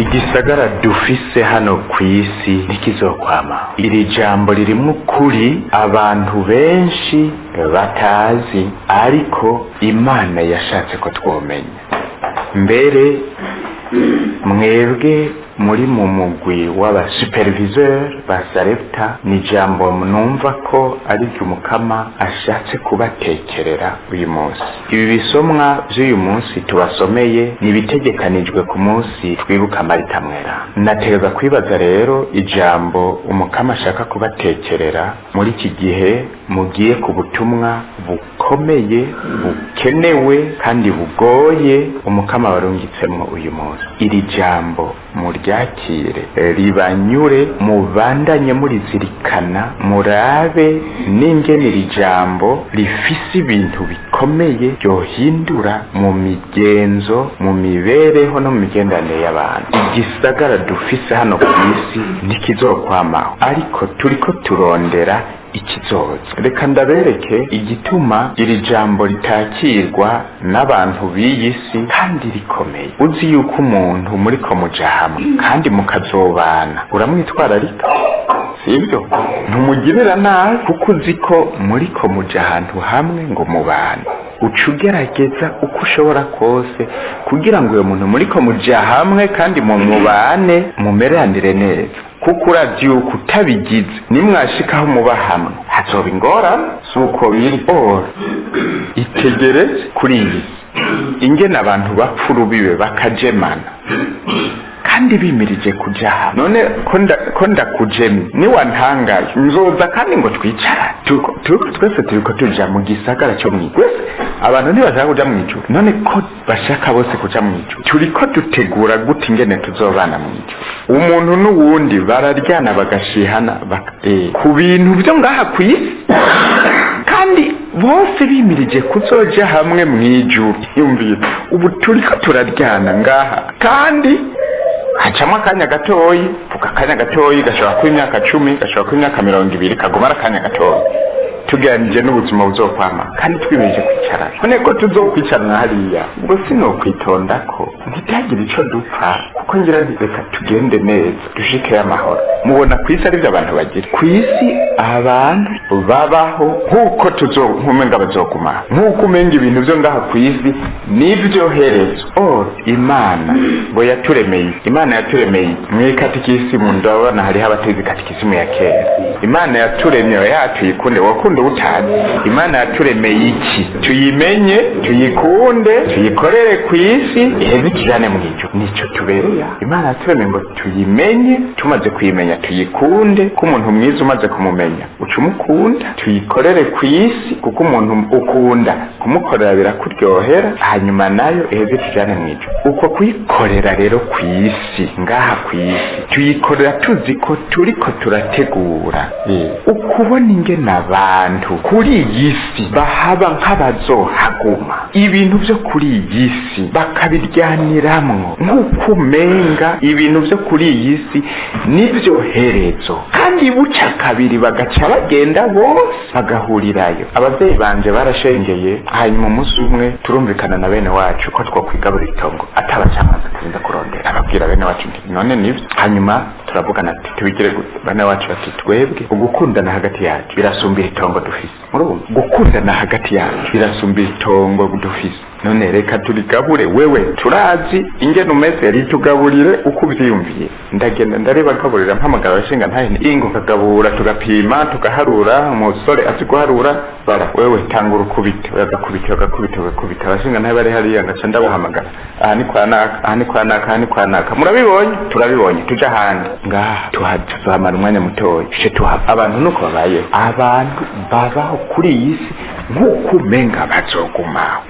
igisagara dufise hano kw'isi ntikizokwama. Iri jambo ririmwo ukuri abantu benshi batazi, ariko Imana yashatse ko twomenya. Mbere mwebwe muri mu mugwi w'aba superviseur ba Sarepta, ni jambo numva ko ari ry'Umukama ashatse kubatekerera uyu munsi. Ibi bisomwa by'uyu munsi tubasomeye ni bitegekanijwe ku munsi twibuka Marita Mwera. Nategeza kwibaza rero ijambo Umukama ashaka kubatekerera muri iki gihe mugiye ku butumwa bukomeye, bukenewe kandi bugoye Umukama warungitsemwo uyu munsi. Iri jambo muryakire, ribanyure, mubandanye murizirikana, murabe n'ingene iri jambo rifise ibintu bikomeye ryohindura mu migenzo, mu mibereho no mu migendanire y'abantu. Igisagara dufise hano ku isi ntikizokwamaho, ariko turiko turondera ikizoza. Reka ndabereke igituma iri jambo ritakirwa n'abantu b'iyi si kandi rikomeye. Uzi yuko umuntu muriko muja hamwe kandi mukazobana, uramwitwararika, sibyo? Ntumugirira nabi kuko uzi ko muriko muja ahantu hamwe ngo mubane. Uca ugerageza uko ushobora kose kugira ngo uyo muntu muriko muja hamwe kandi mubane mumeranire neza, kuko uravye yuko utabigize nimwashikaho muba hamwe hazoba ingorane. Suko biri itegereze kuri iyi ingene abantu bapfa urubibe bakajemana kandi bimirije kuja hamwe. None ko ndakujemye niwantangaye nzoza kandi ngo twicara twese turiko tuja mu gisagara cyo mwigwese. Abantu ntibashaka kuja mw'ijuru, none ko bashaka bose kuja mw'ijuru, turiko dutegura gute ingene tuzobana mw'ijuru? Umuntu n'uwundi bararyana bagashihana ku bintu byo ngaha kw'isi kandi bose bimirije kuzoja hamwe mw'ijuru. Yumvira ubu turiko turaryana ngaha kandi hacamwo akanya gatoyi, vuga akanya gatoyi gashobora kuba imyaka 10, gashobora kuba imyaka 20, kaguma ari akanya gatoyi tuganije n'ubuzima buzokwama kandi twimirije kwicarana. None ko tuzokwicarana hariya, ubwo sinokwitondako ntitagire ico dupfa, kuko ngira nti reka tugende neza dushike amahoro. Mubona kw'isi ari byo abantu bagira kw'isi, abantu babaho nk'uko nkumenga bazoguma, nk'uko umenga ibintu byo ngaha kw'isi nibyo herezo. Imana bo yaturemeye, Imana yaturemeye mw'ikatikisimu, ndabona hariho abatezi katikisimu ya kera. Imana yaturemye yatuyikunde, wakunde utazi. Imana yaturemeye iki? Tuyimenye, tuyikunde, tuyikorere kw'isi, iheze kijane mw'ijuru. Nico tubereye. Imana yaturemeye ngo tuyimenye, tumaze kuyimenya tuyikunde, ko umuntu mwiza umaze kumumenya uca umukunda, tuyikorere kw'isi kuko umuntu ukunda kumukorera birakuryohera, hanyuma nayo iheze kijane mw'ijuru. Uko kuyikorera rero kw'isi, ngaha kw'isi tuyikorera tuzi ko turiko turategura ukubona ingene abantu kuri iyi si bahaba nk'abazohaguma, ibintu byo kuri iyi si bakabiryaniramwo nk'uko umenga ibintu byo kuri iyi si nibyo herezo, kandi buca kabiri bagaca bagenda bose bagahurirayo. Abavyeyi banje barashengeye, hanyuma umunsi umwe turumvikana na bene wacu ko twokwigaburira itongo atabacamanza turinda kurondera. Ababwira bene wacu nti none nivyo. Hanyuma turavugana ati tubigire gute? Bene wacu bati twebwe ugukundana hagati yacu birasumbira itongo dufise. Murumva, gukundana hagati yacu birasumbira itongo dufise. None reka turigabure, wewe turazi ingene umeze, ritugaburire uko uvyiyumviye. Ndagenda ndareba gaburira mpamagara abashinga ntahe ingo kagabura, tugapima tugaharura. Umusore azi guharura, bara wewe tangura ukubite, ugakubita abashinga ntahe bari hariya, ngaca ndabahamagara, aha ni kwa naka, aha ni kwa naka, aha ni kwa naka. Murabibonye? Turabibonye. Tuja handi ngaha tuhamara umwanya mutoya ice tuhava. Abantu nuko babaye, abantu babaho kuri iyi si nk'uko umenga bazogumaho,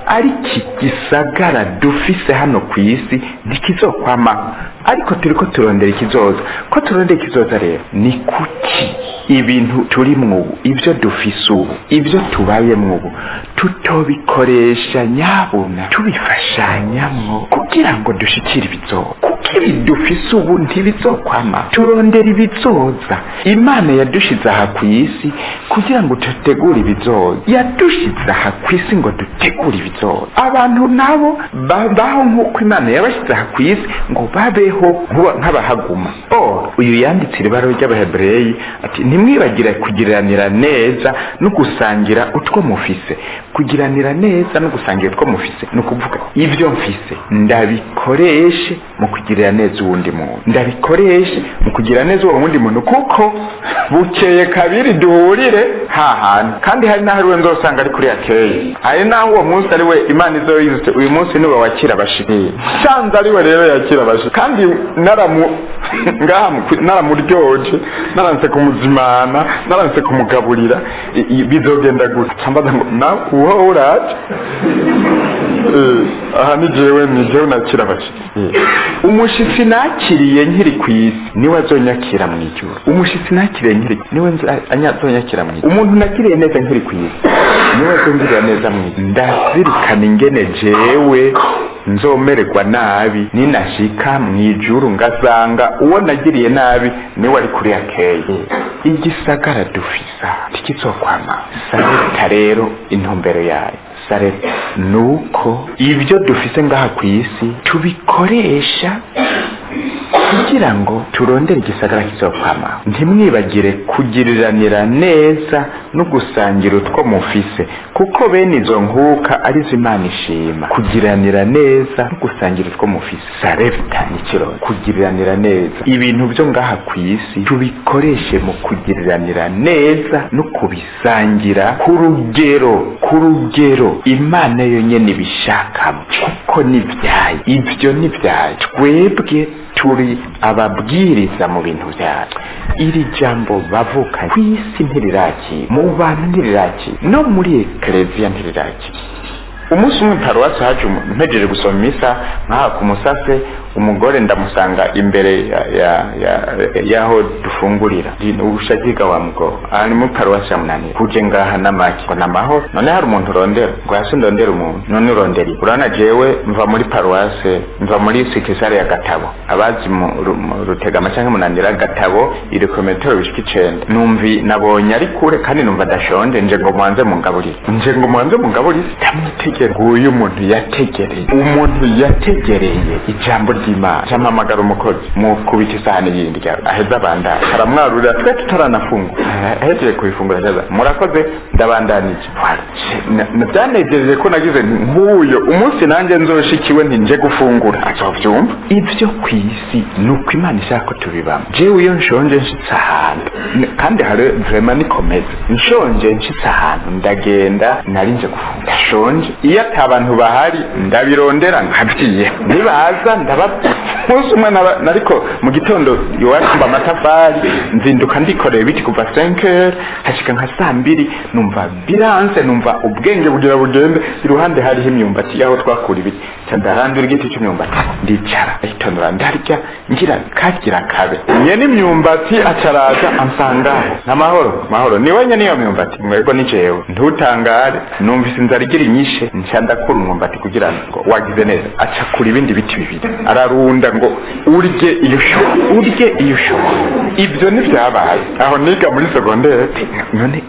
ariko igisagara dufise hano kw'isi ntikizokwamaho, ariko turiko turondera ikizoza. Ko turondera ikizoza rero ni kuki ibintu turimwo ubu, ibyo dufise ubu, ibyo tubayemwo ubu tutobikoresha nyabuna tubifashanyamwo kugira ngo dushikire ibizoza? Kuko ibi dufise ubu ntibizokwama, turondera ibizoza. Imana yadushize aha ku isi kugira ngo dutegure ibizoza, yadushize aha ku isi ngo dutegure ibizoza. Abantu nabo babaho nk'uko Imana yabashyize aha ku isi ngo babeho nk'abahaguma. Uyu yanditse ibaro ry'Abahebreyi ati ntimwibagire kugiranira neza no gusangira utwo mufise. Kugiranira neza no gusangira utwo mufise no kuvuga ibyo mfise ndabikoreshe mu kugirira neza uwundi muntu, ndabikoreshe mu kugira neza uwo wundi muntu, kuko bukeye kabiri duhurire hahandi. Kandi hari naho ariwe nzosanga ari kuri yakeye, hari naho uwo munsi ari we Imana izoyizute uyu munsi niwe wakira abashiki, sanze ari we rero yakira abashiki. Kandi naramuryoje, naranse kumuzimana, naranse kumugaburira, bizogenda gutya. Cambaza ngo na uho uraje aha ni jewe nakira abashiki. Umushitsi nakiriye nkiri ku isi niwe azonyakira mu ijuru. Umushitsi nakiriye nkiri niwe azonyakira mu ijuru. Umuntu nakiriye neza nkiri ku isi niwe azongirira neza mu ijuru. Ndazirikana ingene jewe nzomererwa nabi ninashika mu ijuru ngasanga uwo nagiriye nabi niwe ari kuri yakeye. Igisagara dufisa tikizokwama. Sareta rero intumbero yayo, Sareta nuko ibyo dufise ngaha ku isi tubikoresha kugira ngo turondere igisagara kizokwama. Ntimwibagire kugiriranira neza no gusangira utwo mufise, kuko bene izo nkuka arizo Imana ishima. Kugiranira neza no gusangira utwo mufise, Sareta nikiro. Kugiriranira neza ibintu byo ngaha ku isi tubikoreshe mu kugiriranira neza no kubisangira ku rugero Imana yonyene ibishaka, kuko nivyaye ibyo nivyaye. Twebwe turi ababwiriza mu bintu byacu. Iri jambo bavuka ku isi ntiriraki, mu bantu ntiriraki, no muri ekleziya ntiriraki. Umunsi umwe paruwasi haje mpejeje gusoma misa nkaha ku Musase, umugore ndamusanga imbere yaho dufungurira ubushagiga wa mugo ari mu paruwasi ya Munanira. Kuje ngaha namaki ngo namaho, none hari umuntu urondera ngo hasi ndondera umuntu, none uronderi. Urana jewe mva muri paruwasi, mva muri sikesare ya Gatabo, abazi mu Rutegama cyangwa Munanira. Gatabo iri kilometero bishika 9. Numvi nabonye ari kure kandi numva dashonje, nje ngo mwanze mungaburire, ndamwitegera. Uyu muntu yategereye ijambo ry'Imana. Cyamamagara umukozi mu kubita isahani yindi aheza abanda aramwarurira, twe tutaranafunga ahejeje kubifungura neza, murakoze ndabandanije. Byanejeje ko nagize nk'uyo umunsi nanjye nzoshikiwe ntinje gufungura azovyumva. Ibyo ku isi nuko Imana ishaka ko tubibamo. Jewe iyo nshonje nshitse ahantu, kandi hari vraiment nikomeze, nshonje nshitse ahantu ndagenda narinje gufungura. Ndashonje, iyo atabantu bahari ndabirondera nkabyiye, nibaza umunsi umwe nariko mu gitondo iwacu amatafari nzinduka ndikoreye biti kuva 5h hashika nka 2:00, numva biranse, numva ubwenge bugira bugende. Iruhande hariho imyumbati yaho twakura ibiti, ndarandura igiti cy'imyumbati, ndicara itonora ndarya ngira kagira kabe. Nyene imyumbati acaraza ansangaho, namahoro niwe nyene iyo myumbati. Mwego ni jewe ntutangare, numvise inzara igira inyishe, ncandakura umwumbati kugira ngo wagize neza. Aca kuri ibindi biti bibiri ararunda ngo urye iyo shoko. Ibyo nivyabaye aho niga muri secondaire. None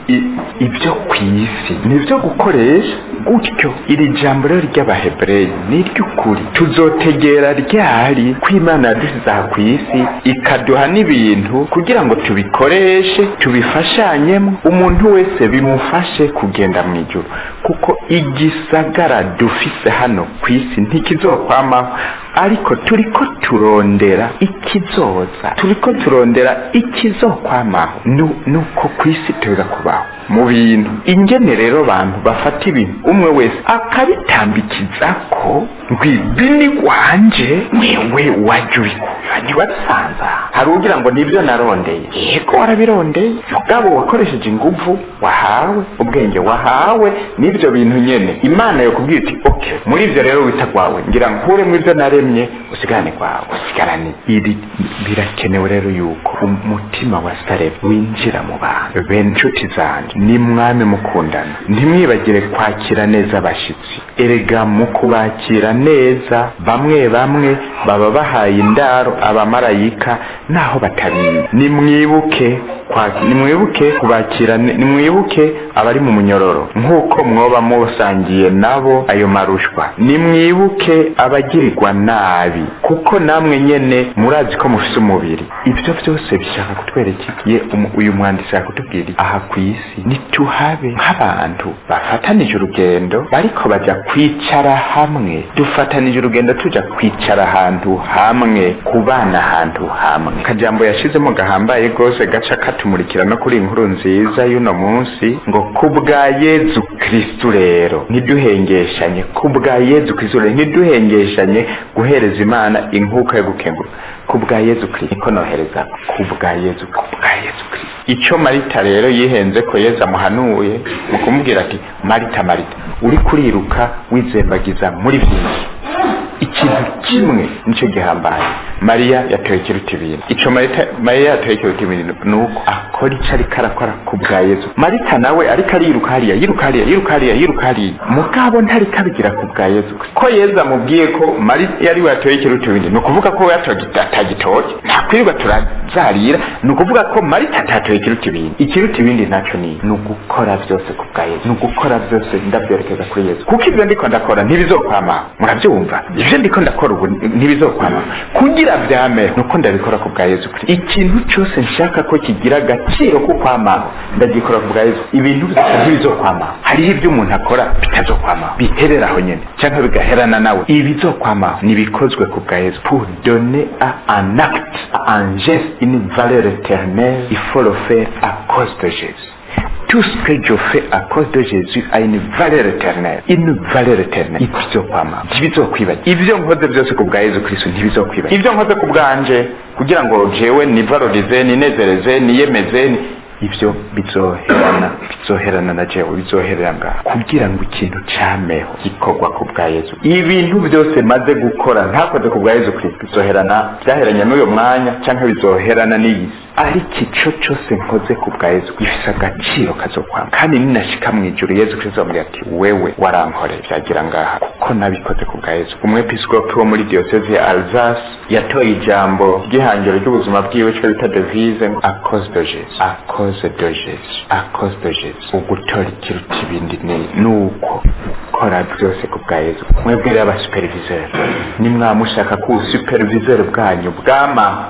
ibyo ku isi nivyo gukoresha gutyo. Iri jambo rero ry'Abahebreyi ni ry'ukuri. Tuzotegera ryari ko Imana yadusize aha ku isi ikaduha n'ibintu kugira ngo tubikoreshe, tubifashanyemo, umuntu wese bimufashe kugenda mu ijuru. Kuko igisagara dufise hano ku isi ntikizokwamaho, ariko turiko turondera ikizokwamaho. Nuko ku isi tega kubaho mu bintu. Ingene rero abantu bafata ibintu umwe wese akabitambikizako ngwibini gwanje, wewe wajuri ntiwabisanza. Hari ugira ngo nibyo narondeye, yego warabirondeye, mugabo wakoresheje inguvu wahawe, ubwenge wahawe n'ibyo bintu nyene. Imana yo kubwira iti okay, muri ibyo rero wita kwawe ngira nkure mu ibyo naremye usigane kwawe, usigarane iri. Birakenewe rero yuko umutima wa Salemu winjira mu bantu. Bene inshuti zanjye, ni mwami mukundana, ntimwibagire kwakira neza abashitsi. Erega mu kubakira neza bamwe baba bahaye indaro abamarayika naho batabizi. Nimwibuke kubakira, nimwibuke abari mu munyororo nk'uko mwoba musangiye nabo ayo marushwa. Nimwibuke abagirirwa nabi kuko namwe nyene murazi ko mufise umubiri. Ibyo byose bishaka kutwereka uyu mwanditsi yakutubwira aha ku isi nituhabe nk'abantu bafatanije urugendo bariko baja kwicara hamwe. Dufatanije urugendo tuja kwicara ahantu hamwe, kubana ahantu hamwe. Kajambo yashizemo gahambaye gose gaca katumurikira no kuri inkuru nziza y'uno munsi ngo kubwa Yezu Kristu rero ntiduhengeshanye, kubwa Yezu Kristu rero ntiduhengeshanye guhereza Imana inkuka yo gukengura. Kubwa Yezu Kristu niko nohereza, kubwa Yezu Kristu. Ico Marita rero yihenze ko Yezu amuhanuye mu kumubwira ati Marita, uri kuriruka wizembagiza muri byinshi, ikintu kimwe nicyo gihambaye. Mariya yatoye ikiruta ibintu. Ico Mariya yatoye ikiruta ibintu nuko akora ico ariko arakora kubwa Yezu. Marita nawe ariko ariruka hariya, mugabo ntari kabigira kubwa Yezu. Ko Yezu amubwiye ko Mariya yari yatoye ikiruta ibintu, no kuvuga ko atagitoye, ntakwirirwa turazarira, no kuvuga ko Marita atatoye ikiruta ibintu. Ikiruta ibindi naco ni gukora byose kubwa Yezu, no gukora byose ndabyerekeza kuri Yezu. Kuko ibyo ndiko ndakora ntibizokwama, murabyumva? Ivyo ndiko ndakora ubu ntibizokwama, kugira byame nuko ndabikora kubwa Yezu Kristo. Ikintu cyose nshaka ko kigira agaciro ko kwama ndagikora kubwa Yezu. Ibintu ntibizokwama. Hariho ibyo umuntu akora bitazokwama, bihereraho nyene cyangwa bigaherana nawe. Ibizokwama nibikozwe kubwa Yezu. Pour donner à un acte, à un geste, une valeur éternelle, il faut le faire à cause de Jésus. Tout ce que je fais à cause de Jésus a une valeur éternelle. Une valeur éternelle. Ibizokwama, ntibizokwibagira. Ibyo nkoze byose kubwa Yezu Kristo ntibizokwibagira. Ibyo nkoze kubwanje kugira ngo jewe nivalorize, ninezereze, niyemeze, ibyo bizoherana na jewe, bizoheranga kugira ngo ikintu cameho gikorwa kubwa Yezu. Ibintu byose maze gukora ntakoze kubwa Yezu Kristo bizoherana, byaheranye n'uyo mwanya cyangwa bizoherana n'iyisi. Ariko ico cyose nkoze kubwa Yezu gifise agaciro kazokwama, kandi ninashika mu ijuru Yezu Kristo amubwira ati wewe warankore byagira ngaha kuko nabikoze kubwa Yezu. Umwepiskopi wo muri diocese ya Alsace yatoye ijambo ry'ihangiro ry'ubuzima bwiwe cyo bita devise à cause de Jésus, à cause de Jésus, à cause de Jésus. Ugutora ikiruta ibindi nuko kora byose kubwa Yezu. Mwebwe rero aba superviseur, nimwamushaka ku superviseur bwanyu bwama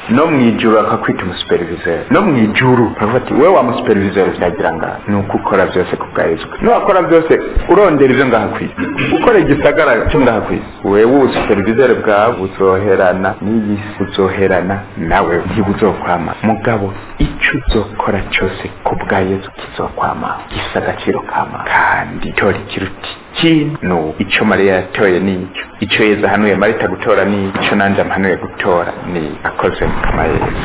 no mwijuru akakwita umusuperviseur, no mwijuru akavuga ati wewe wa musuperviseur byagira ngaha nuko ukora byose kubwa Yezu. Nuwakora byose urondera ibyo ngaha kwisi, ukora igisagara cyo ngaha kwisi, wewe ubusuperviseur bwawe uzoherana n'iyisi, uzoherana nawe ntibuzokwama. Mugabo icyo uzokora cyose kubwa Yezu kizokwama, gifite agaciro kama kandi tora ikiruti kintu. Ico Mariya yatoye n'icyo, ico Yezu ahanuye Marita gutora n'icyo nanje ampanuye gutora ni akoze kama Yezu.